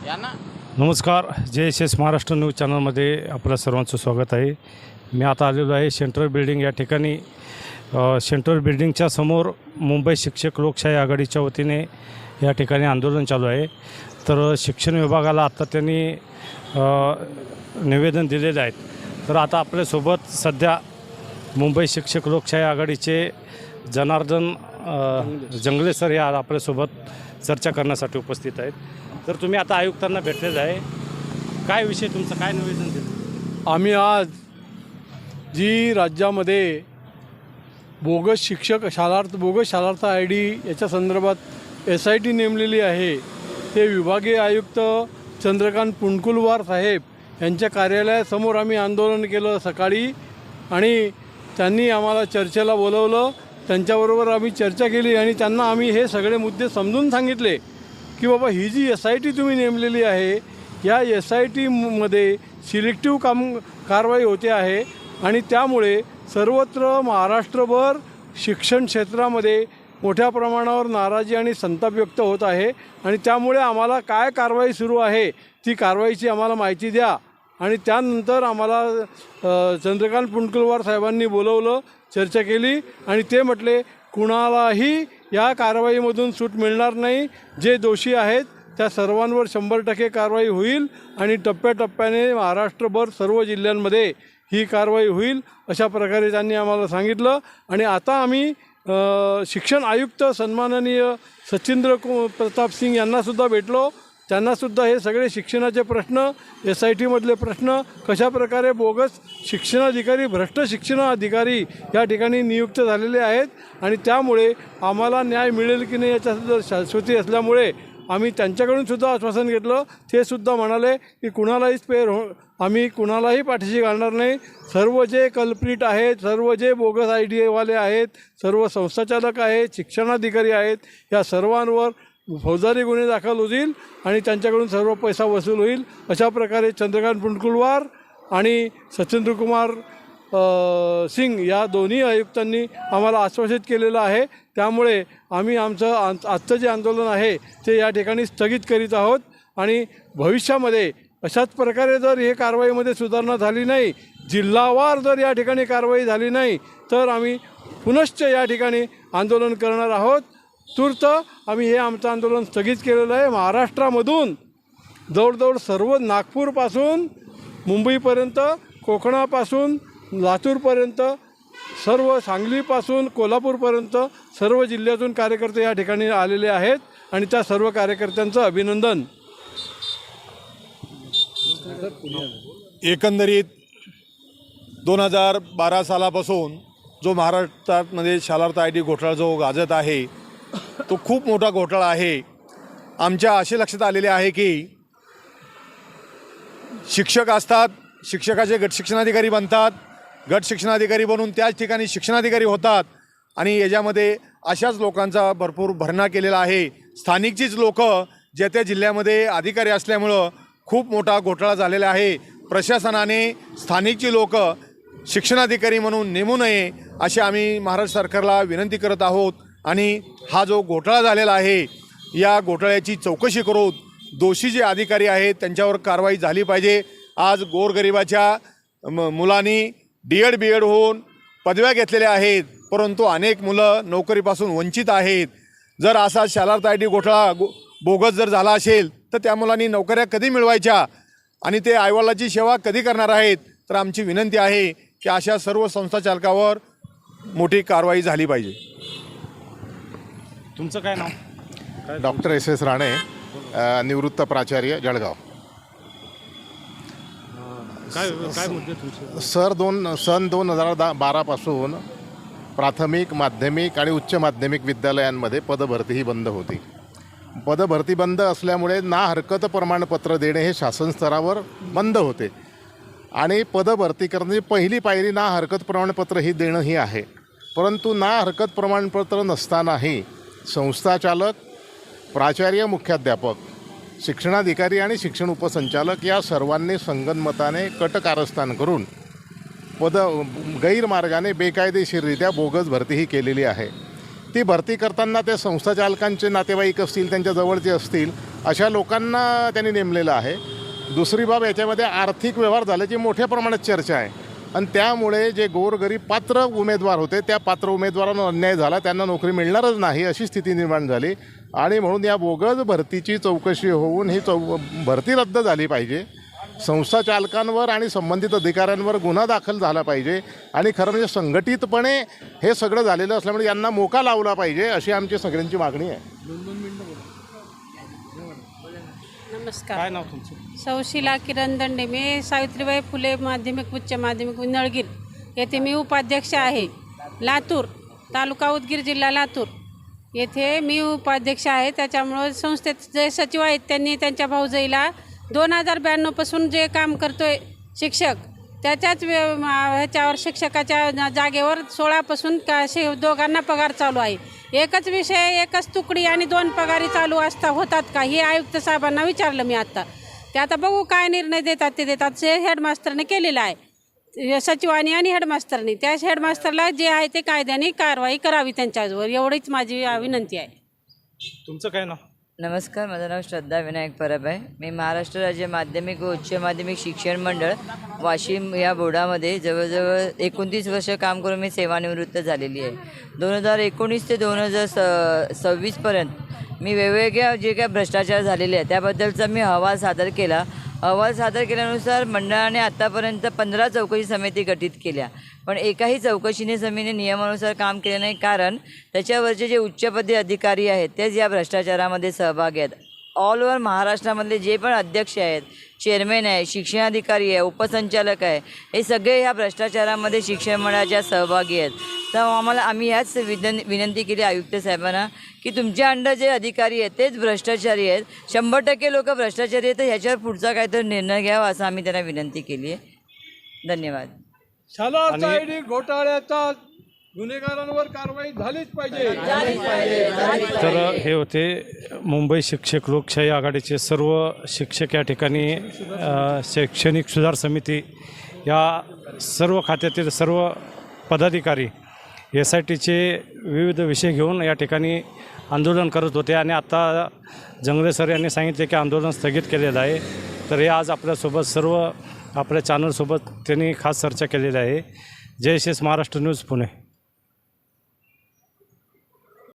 नमस्कार, JSS Maharashtra news चॅनलमध्ये आपल्या सर्वांचं स्वागत आहे. मी आता आलेलो आहे सेंट्रल बिल्डिंग या ठिकाणी. सेंट्रल बिल्डिंगच्या समोर मुंबई शिक्षक लोकशाही आघाडीच्या वतीने या ठिकाणी आंदोलन चालू आहे. तर शिक्षण विभागाला आता त्यांनी निवेदन दिलेलं आहे. तर आता आपल्यासोबत सध्या मुंबई शिक्षक लोकशाही आघाडीचे जनार्दन जंगले सर या आपल्यासोबत चर्चा करण्यासाठी उपस्थित आहेत. तर तुम्ही आता आयुक्तांना भेटलेलं आहे, काय विषय तुमचं, काय निवेदन दिलं? आम्ही आज जी राज्यामध्ये बोगस शिक्षक बोगस शालार्थ ID याच्या संदर्भात SIT नेमलेली आहे, ते विभागीय आयुक्त चंद्रकांत पुणकुलवार साहेब यांच्या कार्यालयासमोर आम्ही आंदोलन केलं सकाळी. आणि त्यांनी आम्हाला चर्चेला बोलवलं. त्यांच्याबरोबर आम्ही चर्चा केली आणि त्यांना आम्ही हे सगळे मुद्दे समजून सांगितले की बाबा ही जी SIT तुम्ही नेमलेली आहे, या SITमध्ये सिलेक्टिव्ह कारवाई होते आहे आणि त्यामुळे सर्वत्र महाराष्ट्रभर शिक्षण क्षेत्रामध्ये मोठ्या प्रमाणावर नाराजी आणि संताप व्यक्त होत आहे. आणि त्यामुळे आम्हाला काय कारवाई सुरू आहे ती कारवाईची आम्हाला माहिती द्या. आणि त्यानंतर आम्हाला चंद्रकांत पुणकुलवार साहेबांनी बोलवलं, चर्चा केली आणि ते म्हटले कुणालाही या कारवाईमधून सूट मिळणार नाही. जे दोषी आहेत त्या सर्वांवर 100% कारवाई होईल आणि टप्प्याटप्प्याने महाराष्ट्रभर सर्व जिल्ह्यांमध्ये ही कारवाई होईल, अशा प्रकारे त्यांनी आम्हाला सांगितलं. आणि आता आम्ही शिक्षण आयुक्त सन्माननीय सचिंद्र प्रताप सिंग यांनासुद्धा भेटलो. त्यांनासुद्धा हे सगळे शिक्षणाचे प्रश्न, SITमधले प्रश्न, कशाप्रकारे बोगस शिक्षणाधिकारी, भ्रष्ट शिक्षणाधिकारी या ठिकाणी नियुक्त झालेले आहेत आणि त्यामुळे आम्हाला न्याय मिळेल की नाही याच्यासुद्धा शाश्वती असल्यामुळे आम्ही त्यांच्याकडून सुद्धा आश्वासन घेतलं. ते सुद्धा म्हणाले की आम्ही कुणालाही पाठीशी घालणार नाही. सर्व जे कल्प्रिट आहेत, सर्व जे बोगस IDवाले आहेत, सर्व संस्थाचालक आहेत, शिक्षणाधिकारी आहेत, या सर्वांवर फौजदारी गुन्हे दाखल होतील आणि त्यांच्याकडून सर्व पैसा वसूल होईल, अशा प्रकारे चंद्रकांत पुणकुलवार आणि सचिंद्रकुमार सिंग या दोन्ही आयुक्तांनी आम्हाला आश्वासित केलेलं आहे. त्यामुळे आम्ही आजचं जे आंदोलन आहे ते या ठिकाणी स्थगित करीत आहोत. आणि भविष्यामध्ये अशाच प्रकारे जर हे कारवाईमध्ये सुधारणा झाली नाही, जिल्हावार जर या ठिकाणी कारवाई झाली नाही, तर आम्ही पुनश्च या ठिकाणी आंदोलन करणार आहोत. तूर्त आम्ही हे आमचं आंदोलन स्थगित केलेलं आहे. महाराष्ट्रामधून जवळजवळ सर्व नागपूरपासून मुंबईपर्यंत, कोकणापासून लातूरपर्यंत, सर्व सांगलीपासून कोल्हापूरपर्यंत सर्व जिल्ह्यातून कार्यकर्ते या ठिकाणी आलेले आहेत आणि त्या सर्व कार्यकर्त्यांचं अभिनंदन. एकंदरीत 2012 सालापासून जो महाराष्ट्रामध्ये शालार्थ ID घोटाळा जो गाजत आहे तो खूप मोठा घोटाळा आहे. आमच्या असे लक्षात आलेले आहे की शिक्षक असतात, शिक्षकाचे गट शिक्षणाधिकारी बनतात, गट शिक्षणाधिकारी बनून त्याच ठिकाणी शिक्षणाधिकारी होतात आणि याच्यामध्ये अशाच लोकांचा भरपूर भरणा केलेला आहे. स्थानिकचीच लोक ज्या त्या जिल्ह्यामध्ये अधिकारी असल्यामुळं खूप मोठा घोटाळा झालेला आहे. प्रशासनाने स्थानिकची लोक शिक्षणाधिकारी म्हणून नेमू नये अशी आम्ही महाराष्ट्र सरकारला विनंती करत आहोत. आणि हा जो घोटाळा झालेला आहे या घोटाळ्याची चौकशी करून दोषी जे अधिकारी आहेत त्यांच्यावर कारवाई झाली पाहिजे. आज गोरगरिबाच्या मुलांनी D.Ed. B.Ed. होऊन पदव्या घेतलेल्या आहेत, परंतु अनेक मुलं नोकरीपासून वंचित आहेत. जर असा शालार्थ ID घोटाळा बोगस जर झाला असेल तर त्या मुलांनी नोकऱ्या कधी मिळवायच्या आणि ते आईवडिलाची सेवा कधी करणार आहेत? तर आमची विनंती आहे की अशा सर्व संस्थाचालकावर मोठी कारवाई झाली पाहिजे. तुमचं काय नाव? डॉक्टर SS राणे, निवृत्त प्राचार्य, जळगाव. काय मुद्दे तुमचे? सन 2012पासून प्राथमिक, माध्यमिक आणि उच्च माध्यमिक विद्यालयांमध्ये पदभरती ही बंद होती. पदभरती बंद असल्यामुळे ना हरकत प्रमाणपत्र देणे हे शासन स्तरावर बंद होते आणि पदभरती करण्याची पहिली पायरी ना हरकत प्रमाणपत्र ही देणं ही आहे. परंतु ना हरकत प्रमाणपत्र नसतानाही संस्थाचालक, प्राचार्य, मुख्याध्यापक, शिक्षणाधिकारी आणि शिक्षण उपसंचालक या सर्वांनी संगनमताने कटकारस्थान करून गैरमार्गाने बेकायदेशीररित्या बोगस भरती ही केलेली आहे. ती भरती करताना त्या संस्थाचालकांचे नातेवाईक असतील, त्यांच्या जवळचे असतील, अशा लोकांना त्यांनी नेमलेलं आहे. दुसरी बाब, याच्यामध्ये आर्थिक व्यवहार झाल्याची मोठ्या प्रमाणात चर्चा आहे आणि त्यामुळे जे गोरगरीब पात्र उमेदवार होते त्या पात्र उमेदवारांना अन्याय झाला, त्यांना नोकरी मिळणारच नाही अशी स्थिती निर्माण झाली आणि म्हणून या बोगस भरतीची चौकशी होऊन ही भरती रद्द झाली पाहिजे. संस्था चालकांवर आणि संबंधित अधिकाऱ्यांवर गुन्हा दाखल झाला पाहिजे आणि खरं म्हणजे संघटितपणे हे सगळं झालेलं असल्यामुळे यांना मोका लावला पाहिजे अशी आमची सगळ्यांची मागणी आहे. नमस्कार. काय नाव तुमचं? सौशिला किरण दंडे. मी सावित्रीबाई फुले माध्यमिक उच्च माध्यमिक नळगीर येथे मी उपाध्यक्ष आहे. लातूर तालुका उदगीर जिल्हा लातूर येथे मी उपाध्यक्ष आहे. त्याच्यामुळं संस्थेत जे सचिव आहेत त्यांनी त्यांच्या भाऊजाईला 2092पासून जे काम करतोय शिक्षक त्याच्याच ह्याच्यावर शिक्षकाच्या जागेवर 16पासून दोघांना पगार चालू आहे. एकच विषय, एकच तुकडी आणि 2 पगारी चालू होतात का हे आयुक्त साहेबांना विचारलं मी आत्ता. ते आता बघू काय निर्णय देतात ते देतात. हे हेडमास्टरने केलेलं आहे, सचिवांनी आणि हेडमास्टरनी. त्या हेडमास्टरला जे आहे ते कायद्याने कारवाई करावी त्यांच्यावर, एवढीच माझी विनंती आहे. तुमचं काय नाव? नमस्कार, माझं नाव श्रद्धा विनायक परब आहे. मी महाराष्ट्र राज्य माध्यमिक व उच्च माध्यमिक शिक्षण मंडळ वाशिम या बोर्डामध्ये जवळजवळ 29 वर्ष काम करून मी सेवानिवृत्त झालेली आहे. 2019 ते 2026पर्यंत मी वेगवेगळ्या जे काय भ्रष्टाचार झालेले आहे त्याबद्दलचा मी अहवाल सादर केला. अहवाल सादर केल्यानुसार मंडळाने आत्तापर्यंत 15 चौकशी समिती गठीत केल्या, पण एकाही चौकशीने समितीने नियमानुसार काम केले नाही. कारण त्याच्यावरचे जे उच्चपदी अधिकारी आहेत तेच या भ्रष्टाचारामध्ये सहभागी आहेत. ऑल ओव्हर महाराष्ट्रामधले जे पण अध्यक्ष आहेत, चेअरमॅन आहे, शिक्षणाधिकारी आहे, उपसंचालक आहे, हे सगळे ह्या भ्रष्टाचारामध्ये शिक्षण मंडळाच्या सहभागी आहेत. तर आम्ही ह्याच विनंती केली आयुक्त साहेबांना की तुमच्या अंडर जे अधिकारी आहेत तेच भ्रष्टाचारी आहेत, 100% लोक भ्रष्टाचारी आहेत, तर ह्याच्यावर पुढचा काहीतरी निर्णय घ्यावा असं आम्ही त्यांना विनंती केली आहे. धन्यवाद. शालार्थ आयडी घोटाळ्याचा गुन्हेगारांवर कारवाई झालीच पाहिजे. तर हे होते मुंबई शिक्षक लोकशाही आघाडीचे सर्व शिक्षक या ठिकाणी शैक्षणिक सुधार समिती या सर्व खात्यातील सर्व पदाधिकारी SITचे विविध विषय घेऊन या ठिकाणी आंदोलन करत होते आणि आता जंगले सर यांनी सांगितले की आंदोलन स्थगित केलेलं आहे. तर हे आज आपल्यासोबत सर्व आपल्या चॅनलसोबत त्यांनी खास चर्चा केलेली आहे. जय श्री महाराष्ट्र न्यूज पुणे.